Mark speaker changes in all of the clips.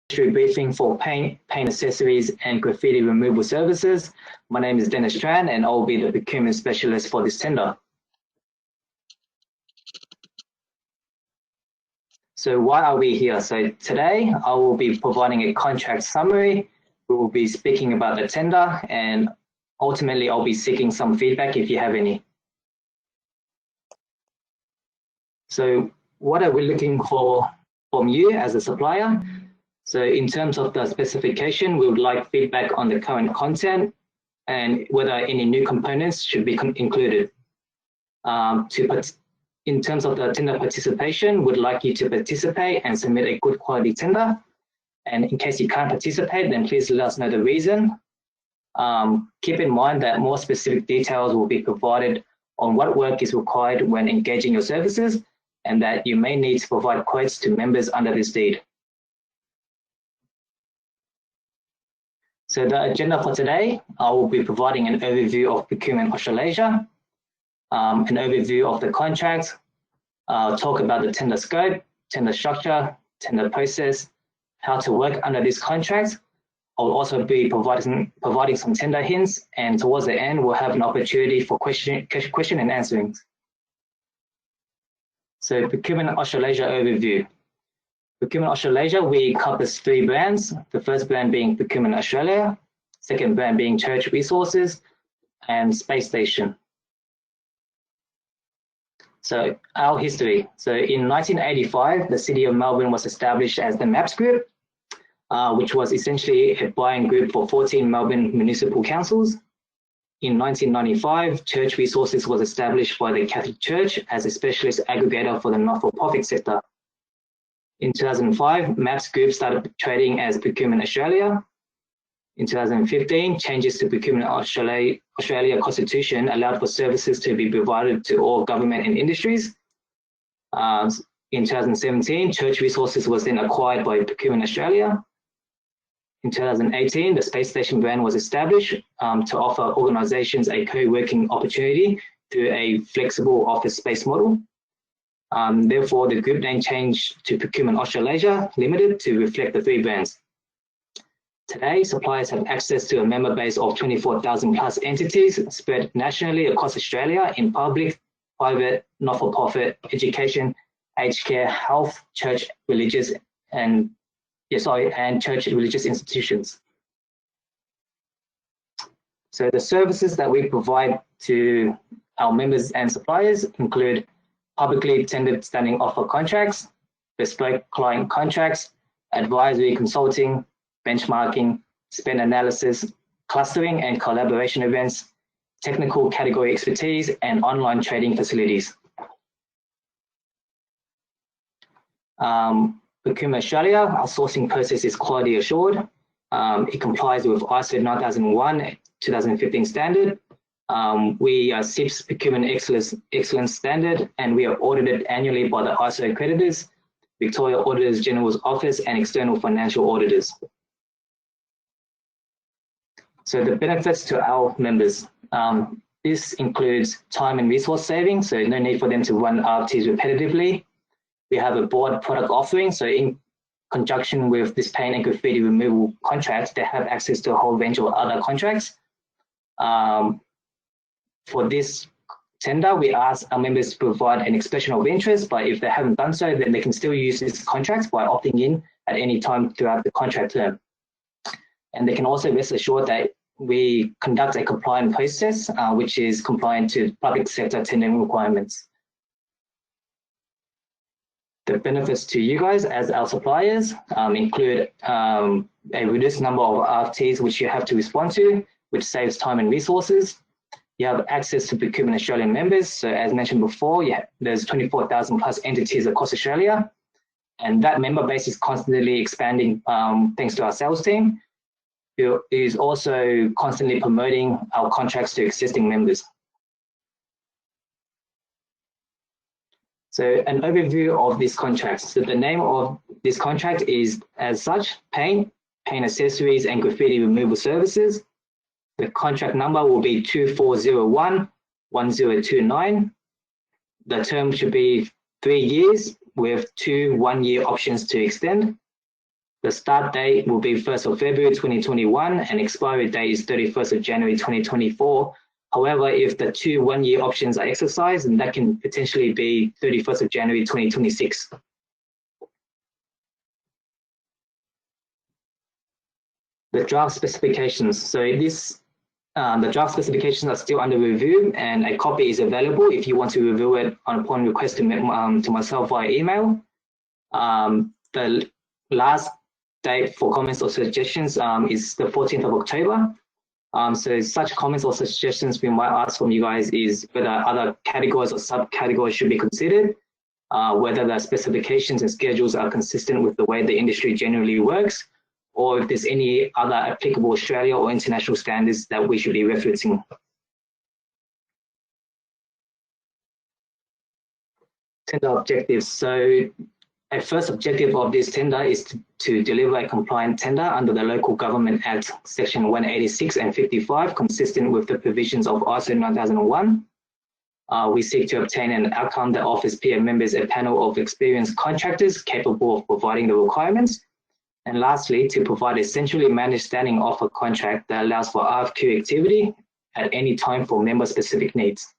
Speaker 1: briefing for paint accessories and graffiti removal services. My name is Dennis Tran and I'll be the procurement specialist for this tender. So why are we here? So today I will be providing a contract summary. We will be speaking about the tender and ultimately I'll be seeking some feedback if you have any. So what are we looking for from you as a supplier? So in terms of the specification, we would like feedback on the current content and whether any new components should be included. In terms of the tender participation, we'd like you to participate and submit a good quality tender. And in case you can't participate, then please let us know the reason. Keep in mind that more specific details will be provided on what work is required when engaging your services and that you may need to provide quotes to members under this deed. So the agenda for today, I will be providing an overview of Procurement Australasia, an overview of the contract, talk about the tender scope, tender structure, tender process, how to work under this contract. I'll also be providing some tender hints, and towards the end, we'll have an opportunity for question and answering. So Procurement Australasia overview. Procurement Australasia, we encompass 3 brands. The first brand being Procurement Australia, second brand being Church Resources, and Space Station. So our history. So in 1985, the City of Melbourne was established as the MAPS Group, which was essentially a buying group for 14 Melbourne municipal councils. In 1995, Church Resources was established by the Catholic Church as a specialist aggregator for the not-for-profit sector. In 2005, MAPS Group started trading as Procurement Australia. In 2015, changes to Procurement Australia Constitution allowed for services to be provided to all government and industries. In 2017, Church Resources was then acquired by Procurement Australia. In 2018, the Space Station brand was established to offer organisations a co-working opportunity through a flexible office space model. Therefore, the group name changed to Procurement Australasia Limited to reflect the 3 brands. Today, suppliers have access to a member base of 24,000 plus entities spread nationally across Australia in public, private, not-for-profit, education, aged care, health, church, religious, and church religious institutions. So the services that we provide to our members and suppliers include publicly tendered standing offer contracts, bespoke client contracts, advisory consulting, benchmarking, spend analysis, clustering and collaboration events, technical category expertise, and online trading facilities. Procurement Australia, our sourcing process is quality assured. It complies with ISO 9001 2015 standard. We are CIPS Procurement Excellence Standard, and we are audited annually by the ISO accreditors, Victoria Auditors General's Office, and external financial auditors. So the benefits to our members. This includes time and resource saving, so no need for them to run RFTs repetitively. We have a broad product offering, so in conjunction with this paint and graffiti removal contract, they have access to a whole range of other contracts. For this tender, we ask our members to provide an expression of interest, but if they haven't done so, then they can still use this contract by opting in at any time throughout the contract term. And they can also rest assured that we conduct a compliant process, which is compliant to public sector tendering requirements. The benefits to you guys as our suppliers include a reduced number of RFTs which you have to respond to, which saves time and resources. You have access to Procurement Australian members. So as mentioned before, there's 24,000 plus entities across Australia, and that member base is constantly expanding thanks to our sales team, who is also constantly promoting our contracts to existing members. So an overview of this contract. So the name of this contract is as such, paint accessories and graffiti removal services. The contract number will be 2401-1029. The term should be 3 years with 2 one-year options to extend. The start date will be 1st of February 2021 and expiry date is 31st of January 2024. However, if the two one-year options are exercised, then that can potentially be 31st of January 2026. The draft specifications. So the draft specifications are still under review and a copy is available if you want to review it upon request to myself via email. The last date for comments or suggestions is the 14th of October. So such comments or suggestions we might ask from you guys is whether other categories or subcategories should be considered, whether the specifications and schedules are consistent with the way the industry generally works, or if there's any other applicable Australia or international standards that we should be referencing. Tender objectives. So a first objective of this tender is to deliver a compliant tender under the Local Government Act Section 186 and 55, consistent with the provisions of ISO 9001. We seek to obtain an outcome that offers PM members a panel of experienced contractors capable of providing the requirements. And lastly, to provide a centrally managed standing offer contract that allows for RFQ activity at any time for member-specific needs.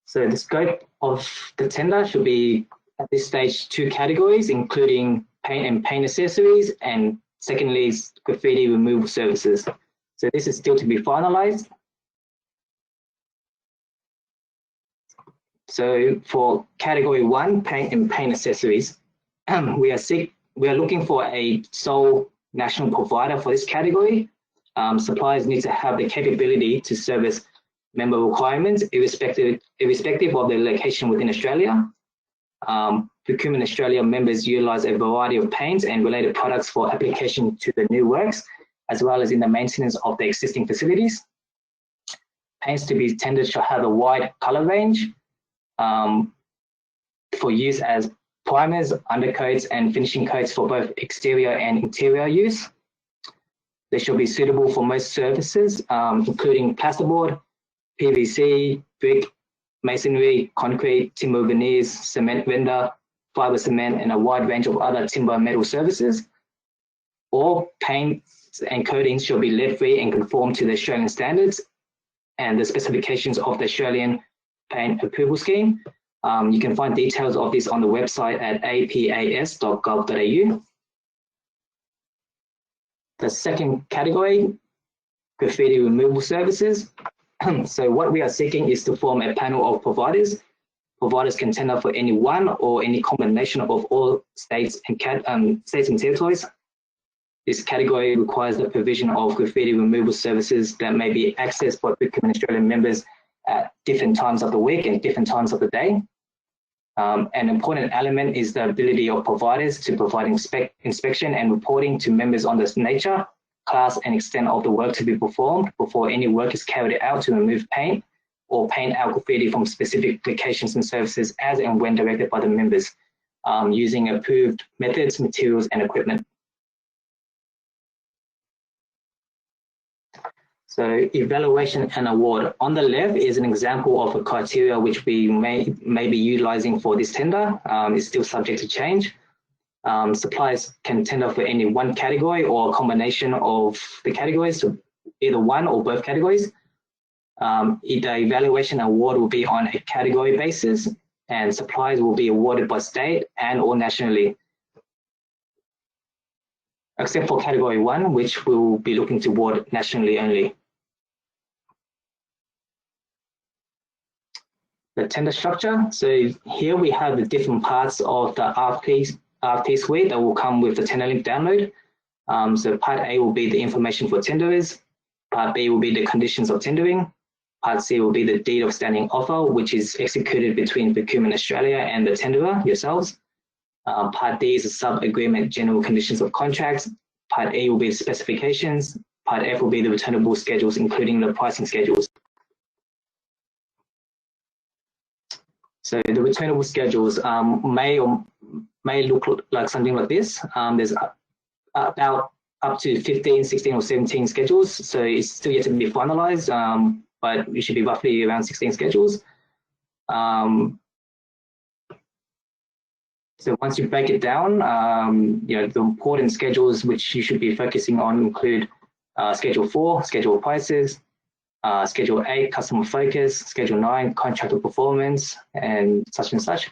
Speaker 1: So the scope of the tender should be, at this stage, 2 categories, including paint and paint accessories, and secondly, graffiti removal services. So this is still to be finalized. So for category 1, paint and paint accessories, we are looking for a sole national provider for this category. Suppliers need to have the capability to service member requirements, irrespective of their location within Australia. Procurement Australia members utilise a variety of paints and related products for application to the new works, as well as in the maintenance of the existing facilities. Paints to be tendered shall have a wide colour range for use as primers, undercoats, and finishing coats for both exterior and interior use. They shall be suitable for most surfaces, including plasterboard, PVC, brick, masonry, concrete, timber veneers, cement render, fibre cement, and a wide range of other timber and metal services. All paints and coatings shall be lead-free and conform to the Australian standards and the specifications of the Australian Paint Approval Scheme. You can find details of this on the website at apas.gov.au. The second category, graffiti removal services. So what we are seeking is to form a panel of providers. Providers can tender for any one or any combination of all states and territories. This category requires the provision of graffiti removal services that may be accessed by Procurement Australian members at different times of the week and different times of the day. An important element is the ability of providers to provide inspection and reporting to members on the nature, class, and extent of the work to be performed before any work is carried out to remove paint or paint out graffiti from specific locations and services as and when directed by the members, using approved methods, materials, and equipment. So evaluation and award. On the left is an example of a criteria which we may be utilizing for this tender. It's still subject to change. Suppliers can tender for any one category or a combination of the categories, so either one or both categories. The evaluation award will be on a category basis, and suppliers will be awarded by state and or nationally, except for category 1, which we will be looking to award nationally only. The tender structure. So here we have the different parts of the RFP suite that will come with the tender link download. So part A will be the information for tenderers. Part B will be the conditions of tendering. Part C will be the deed of standing offer, which is executed between Procurement Australia and the tenderer yourselves. Part D is a sub-agreement general conditions of contracts. Part E will be the specifications. Part F will be the returnable schedules, including the pricing schedules. So the returnable schedules may look like something like this. There's about up to 15, 16 or 17 schedules. So it's still yet to be finalized, but it should be roughly around 16 schedules. So once you break it down, the important schedules which you should be focusing on include Schedule 4, Schedule Prices, Schedule 8, Customer Focus, Schedule 9, Contractor Performance, and such.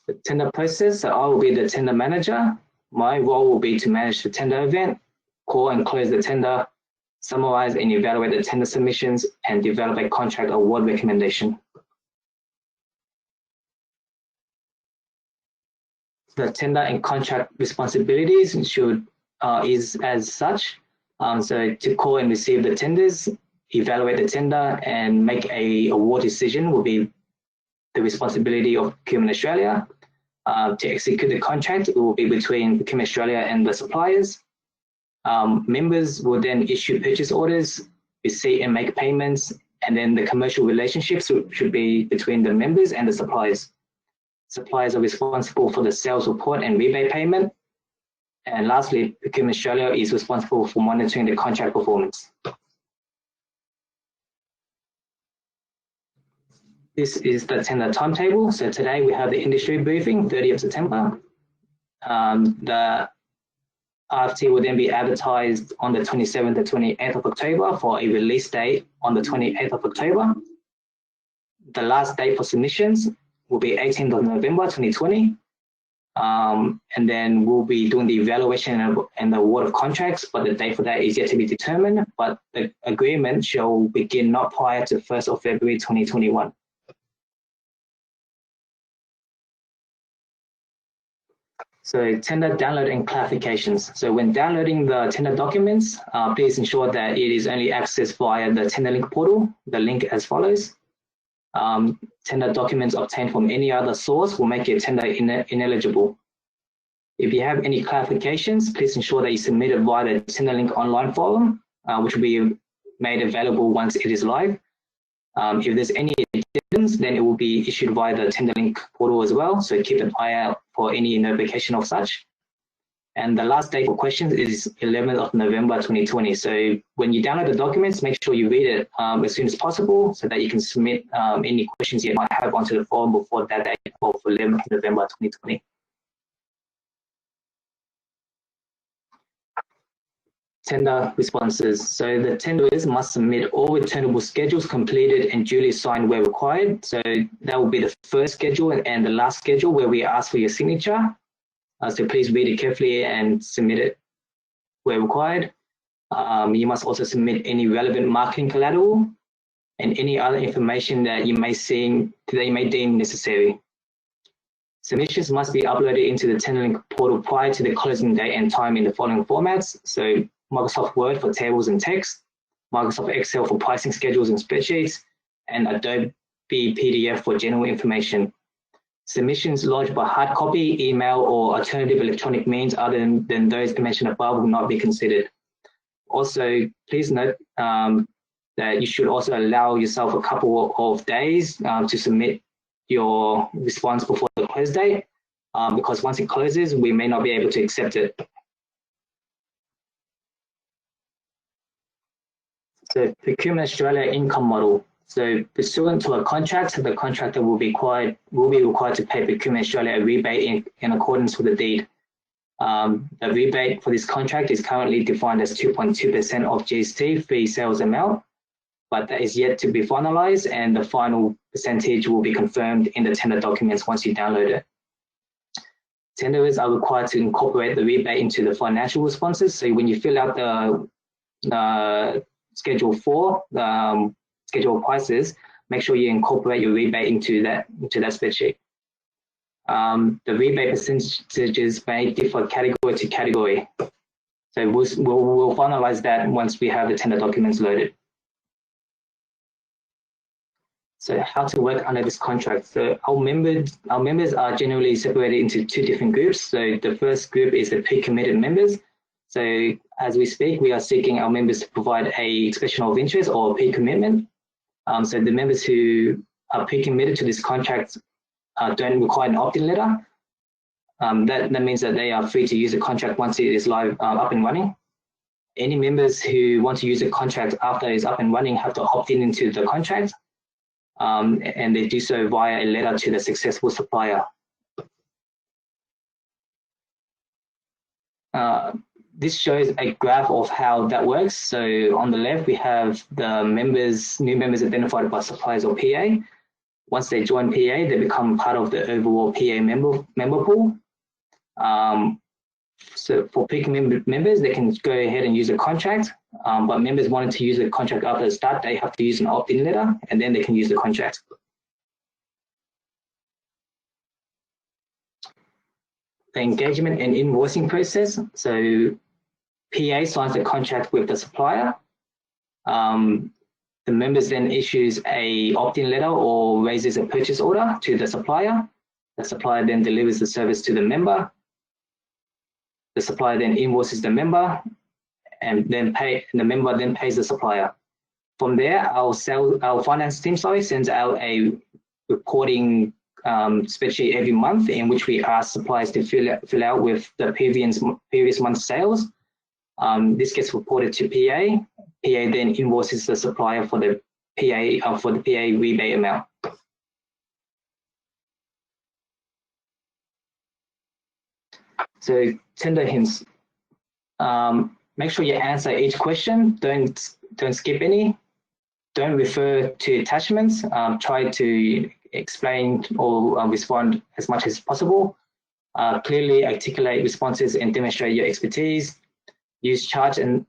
Speaker 1: The tender process, so I will be the tender manager. My role will be to manage the tender event, call and close the tender, summarize and evaluate the tender submissions, and develop a contract award recommendation. The tender and contract responsibilities is as such. So to call and receive the tenders, evaluate the tender, and make a award decision will be the responsibility of Procurement Australia. To execute the contract, it will be between Procurement Australia and the suppliers. Members will then issue purchase orders, receive and make payments, and then the commercial relationships should be between the members and the suppliers. Suppliers are responsible for the sales report and rebate payment. And lastly, Procurement Australia is responsible for monitoring the contract performance. This is the tender timetable. So today we have the industry briefing, 30th September. The RFT will then be advertised on the 27th to 28th of October for a release date on the 28th of October. The last date for submissions will be 18th of November 2020. And then we'll be doing the evaluation and the award of contracts, but the date for that is yet to be determined. But the agreement shall begin not prior to 1st of February 2021. So tender download and clarifications. So when downloading the tender documents, please ensure that it is only accessed via the tender link portal. The link as follows. Tender documents obtained from any other source will make your tender ineligible. If you have any clarifications, please ensure that you submit it via the tender link online forum, which will be made available once it is live. If there's any addendums, then it will be issued via the tender link portal as well. So keep an eye out for any notification of such. And the last date for questions is 11th of November 2020. So when you download the documents, make sure you read it as soon as possible so that you can submit any questions you might have onto the forum before that date of 11th November 2020. Tender responses. So the tenderers must submit all returnable schedules completed and duly signed where required. So that will be the first schedule and the last schedule where we ask for your signature. So please read it carefully and submit it where required. You must also submit any relevant marketing collateral and any other information that you may deem necessary. Submissions must be uploaded into the tender link portal prior to the closing date and time in the following formats. So Microsoft Word for tables and text, Microsoft Excel for pricing schedules and spreadsheets, and Adobe PDF for general information. Submissions lodged by hard copy, email, or alternative electronic means other than those mentioned above will not be considered. Also, please note that you should also allow yourself a couple of days to submit your response before the close date, because once it closes, we may not be able to accept it. So Procurement Australia income model. So pursuant to a contract, the contractor will be required to pay Procurement Australia a rebate in accordance with the deed. The rebate for this contract is currently defined as 2.2% of GST fee sales amount, but that is yet to be finalized, and the final percentage will be confirmed in the tender documents once you download it. Tenderers are required to incorporate the rebate into the financial responses. So when you fill out the Schedule 4, schedule prices, make sure you incorporate your rebate into that spreadsheet. The rebate percentages may differ category to category. So we'll finalize that once we have the tender documents loaded. So how to work under this contract. So our members are generally separated into two different groups. So the first group is the pre-committed members. So as we speak, we are seeking our members to provide a expression of interest or pre-commitment. So the members who are pre-committed to this contract don't require an opt-in letter. That means that they are free to use the contract once it is live, up and running. Any members who want to use the contract after it's up and running have to opt in into the contract. and they do so via a letter to the successful supplier. This shows a graph of how that works. So on the left, we have the new members identified by suppliers or PA. Once they join PA, they become part of the overall PA member pool. So for picking members, they can go ahead and use a contract, but members wanting to use the contract after the start, they have to use an opt-in letter, and then they can use the contract. The engagement and invoicing process. So PA signs the contract with the supplier. The members then issues a opt-in letter or raises a purchase order to the supplier. The supplier then delivers the service to the member. The supplier then invoices the member, and then the member then pays the supplier. From there, our finance team sends out a reporting spreadsheet every month in which we ask suppliers to fill out with the previous month's sales. This gets reported to PA. PA then invoices the supplier for the PA rebate amount. So tender hints. Make sure you answer each question. Don't skip any. Don't refer to attachments. Try to explain or respond as much as possible. Clearly articulate responses and demonstrate your expertise. Use charts and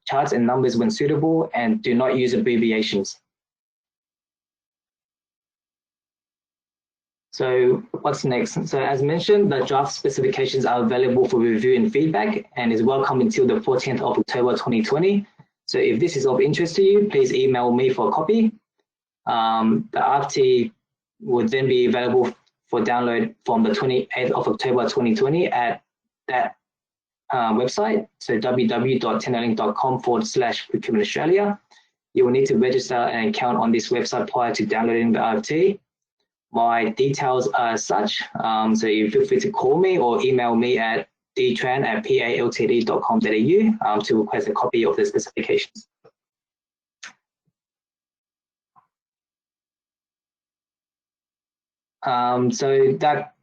Speaker 1: numbers when suitable, and do not use abbreviations. So what's next? So as mentioned, the draft specifications are available for review and feedback and is welcome until the 14th of October 2020. So if this is of interest to you, please email me for a copy. The RFT would then be available for download from the 28th of October 2020 at that website, so www.tenderlink.com/Procurement Australia. You will need to register an account on this website prior to downloading the RFT. My details are such, so you feel free to call me or email me at dtran@paltd.com.au to request a copy of the specifications. So that